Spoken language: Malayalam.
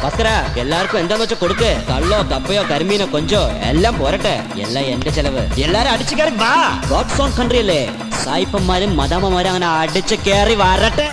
ഭാസ്കര എല്ലാവർക്കും എന്താന്ന് വെച്ചാ കൊടുക്ക്. കള്ളോ കപ്പയോ കരിമീനോ കൊഞ്ചോ എല്ലാം പോരട്ടെ. എല്ലാം എന്റെ ചെലവ്. എല്ലാരും അടിച്ചു കയറി വാ. ഗോഡ്സ് ഓൺ കൺട്രി അല്ലേ. സായിപ്പന്മാരും മദാമ്മമാരും അങ്ങനെ അടിച്ചു കയറി വരട്ടെ.